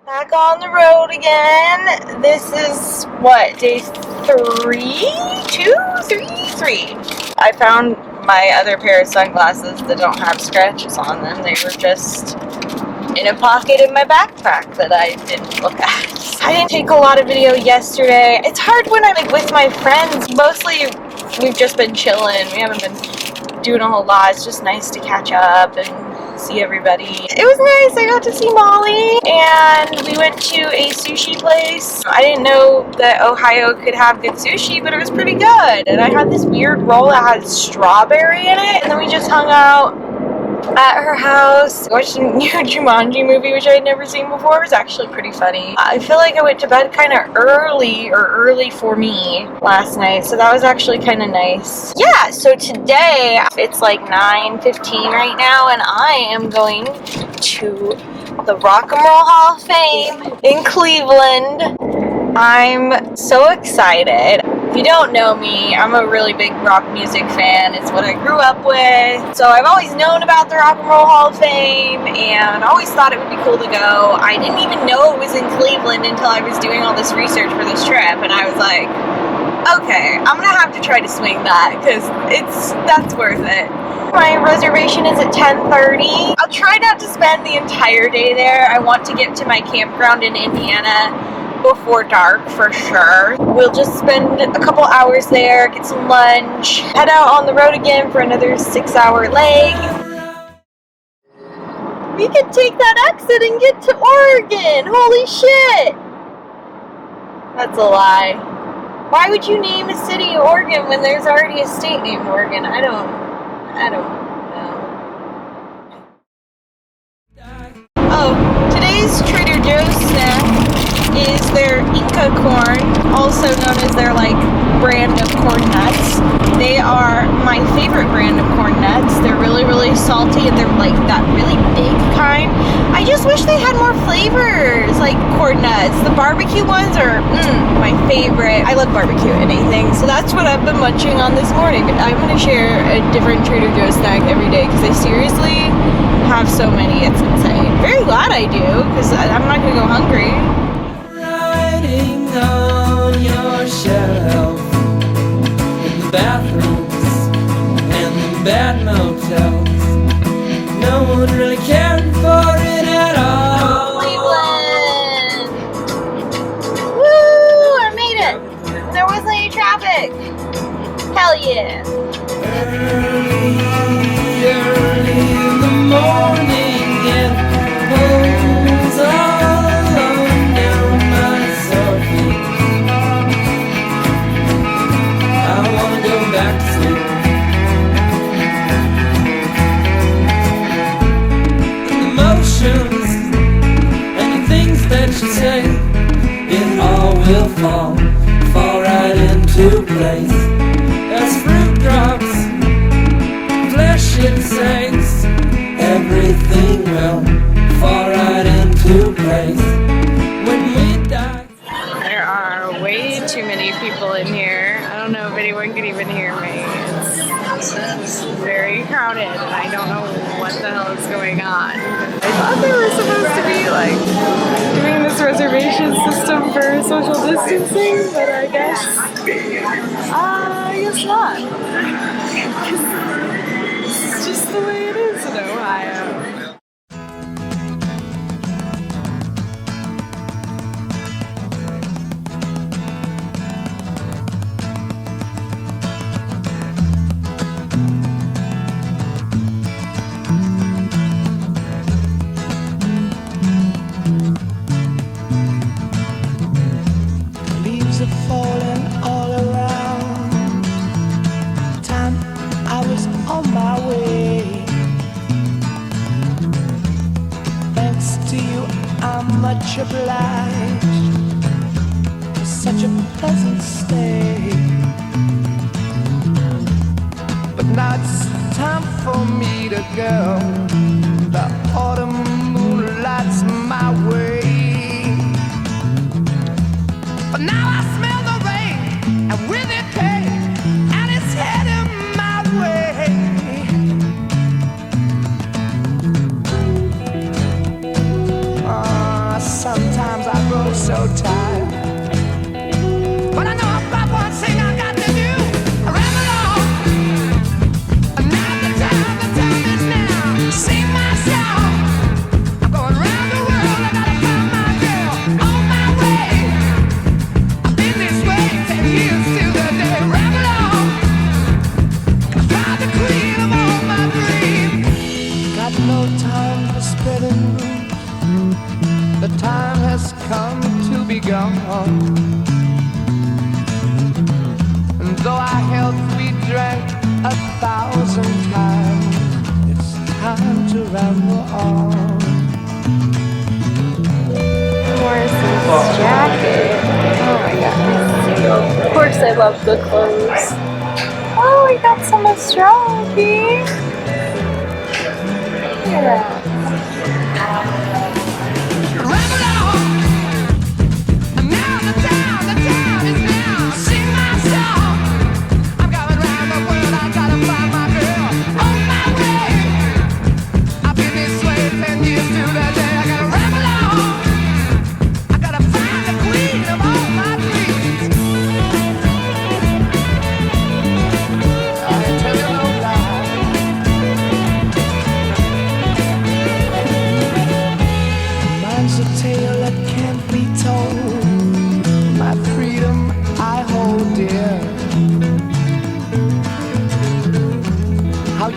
Back on the road again. This is what, day three? I found my other pair of sunglasses that don't have scratches on them. They were just in a pocket in my backpack that I didn't look at. I didn't take a lot of video yesterday. It's hard when I'm with my friends. Mostly we've just been chilling. We haven't been doing a whole lot. It's just nice to catch up and see everybody. It was nice. I got to see Molly and we went to a sushi place. I didn't know that Ohio could have good sushi, but it was pretty good. And I had this weird roll that had strawberry in it, and then we just hung out at her house, watched a new Jumanji movie, which I had never seen before. It was actually pretty funny. I feel like I went to bed kind of early for me last night, so that was actually kind of nice. Yeah, so today, it's like 9:15 right now, and I am going to the Rock and Roll Hall of Fame in Cleveland. I'm so excited. If you don't know me, I'm a really big rock music fan. It's what I grew up with. So I've always known about the Rock and Roll Hall of Fame and always thought it would be cool to go. I didn't even know it was in Cleveland until I was doing all this research for this trip, and I was like, okay, I'm gonna have to try to swing that because that's worth it. My reservation is at 10:30. I'll try not to spend the entire day there. I want to get to my campground in Indiana before dark for sure. We'll just spend a couple hours there, get some lunch, head out on the road again for another 6-hour leg. We could take that exit and get to Oregon. Holy shit. That's a lie. Why would you name a city Oregon when there's already a state named Oregon? I don't know. Oh, today's Trader Joe's snack is their Inca corn, also known as their brand of corn nuts. They are my favorite brand of corn nuts. They're really salty, and they're that really big kind. I just wish they had more flavors like corn nuts. The barbecue ones are my favorite. I love barbecue anything, so that's what I've been munching on this morning. I'm gonna share a different Trader Joe's snack every day because I seriously have so many. It's insane. Very glad I do because I'm not gonna go hungry. On your shelf in the bathrooms and the bad motels, no one really cared for it at all. Cleveland! Woo! I made it! There wasn't any traffic! Hell yeah! Early in the morning, and holes all alone down my surface. I wanna go back to sleep. And the motions and the things that you say, it all will fall right into place. As fruit drops, flesh it says, everything will fall right into place when we die. There are way too many people in here. I don't know if anyone can even hear me. It's very crowded and I don't know what the hell is going on. I thought they were supposed to be doing this reservation system for social distancing, but I guess not. It's just the way it is in Ohio. Leaves are falling all around. Time I was on my way. Thanks to you, I'm much obliged for such a pleasant stay. But now it's time for me to go. The autumn moon lights my way. But now I smell the rain, and with it pain, and it's heading my way. Sometimes time for spreading news. The time has come to be gone. And though our health we drank 1,000 times, it's time to ramble on. Morrison's jacket. Oh my god. Of course I love the clothes. Oh, we got some astrology. Look at that.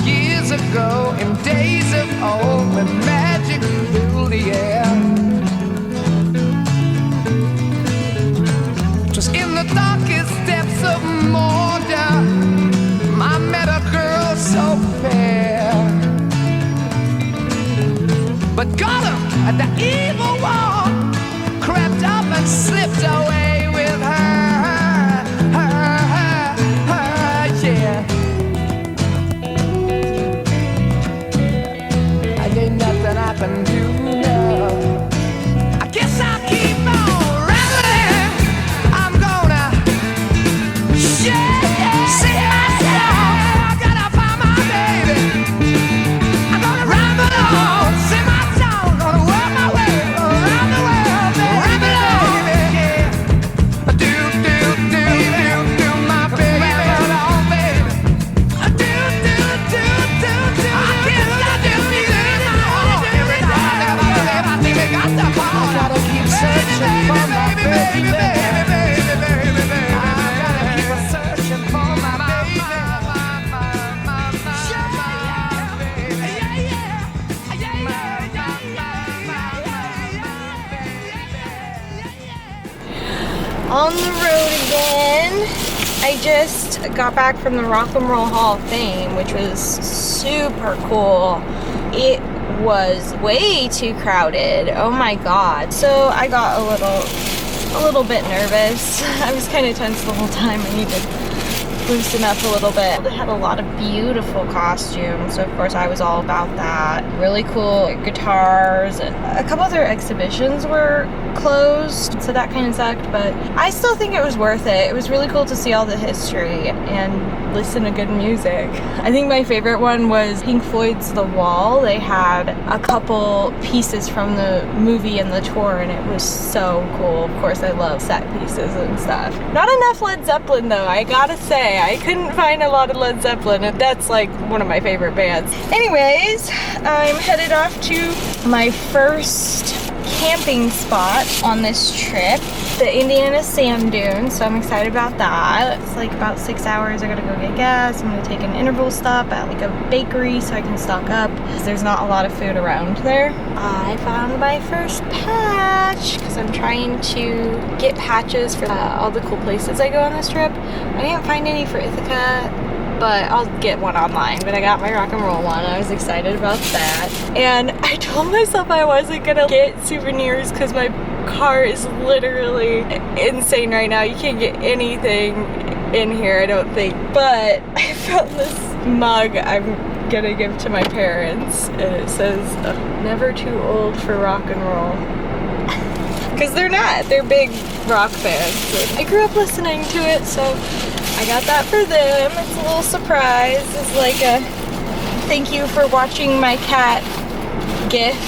Years ago, in days of old, when magic filled the air, 'twas in the darkest depths of Mordor I met a girl so fair. But Gollum, at the evil wall, crept up and slipped away with her, yeah. Ain't nothing I can do now. I guess I'll keep on rambling. I'm gonna see myself. I gotta find my baby. I'm gonna ramble on, sing my song, gonna work my way around the world, baby. Ramble on, baby. Do my baby. Ramble on, baby. Do. I guess I do need it. I gotta keep searching for my baby. I gotta keep searching for my baby. On the road again. I just got back from the Rock and Roll Hall of Fame, which was super cool. It was way too crowded. Oh my god. So I got a little bit nervous. I was kind of tense the whole time. I need to loosen up a little bit. They had a lot of beautiful costumes, so of course I was all about that. Really cool guitars, and a couple other exhibitions were closed, so that kind of sucked, but I still think it was worth it. It was really cool to see all the history and listen to good music. I think my favorite one was Pink Floyd's The Wall. They had a couple pieces from the movie and the tour, and it was so cool. Of course I love set pieces and stuff. Not enough Led Zeppelin though, I gotta say. I couldn't find a lot of Led Zeppelin, and that's like one of my favorite bands. Anyways, I'm headed off to my first camping spot on this trip, the Indiana Sand Dunes, so I'm excited about that. It's like about 6 hours. I gotta go get gas. I'm gonna take an interval stop at like a bakery so I can stock up, because there's not a lot of food around there. I found my first patch, because I'm trying to get patches for all the cool places I go on this trip. I didn't find any for Ithaca, but I'll get one online. But I got my rock and roll one. I was excited about that. And I told myself I wasn't gonna get souvenirs because my car is literally insane right now. You can't get anything in here, I don't think. But I found this mug I'm gonna give to my parents, and it says, "Never too old for rock and roll." Because they're not. They're big rock fans. I grew up listening to it, so I got that for them. It's a little surprise. It's like a thank you for watching my cat gift.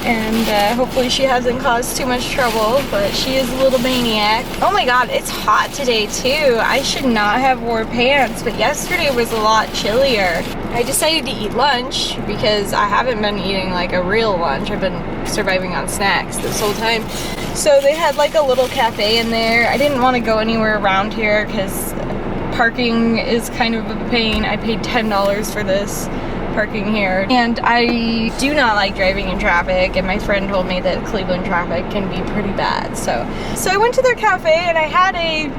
And hopefully she hasn't caused too much trouble, but she is a little maniac. Oh my god, it's hot today too. I should not have wore pants, but yesterday was a lot chillier. I decided to eat lunch because I haven't been eating like a real lunch. I've been surviving on snacks this whole time. So they had like a little cafe in there. I didn't want to go anywhere around here because parking is kind of a pain. I paid $10 for this parking here. And I do not like driving in traffic, and my friend told me that Cleveland traffic can be pretty bad. So I went to their cafe and I had a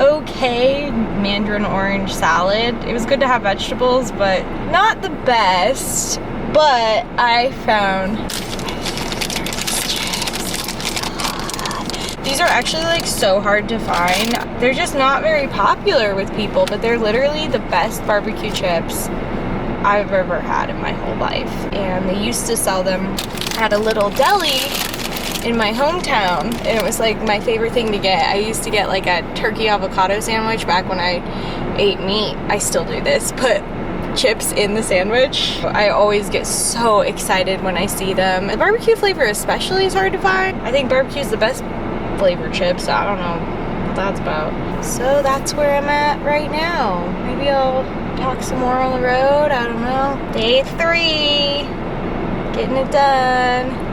okay mandarin orange salad. It was good to have vegetables, but not the best. But I found these are actually like so hard to find. They're just not very popular with people, but they're literally the best barbecue chips I've ever had in my whole life. And they used to sell them at a little deli in my hometown, and it was like my favorite thing to get. I used to get like a turkey avocado sandwich back when I ate meat. I still do this, put chips in the sandwich. I always get so excited when I see them. The barbecue flavor especially is hard to find. I think barbecue is the best flavor chips. I don't know what that's about. So that's where I'm at right now. Maybe I'll talk some more on the road. I don't know. Day 3, getting it done.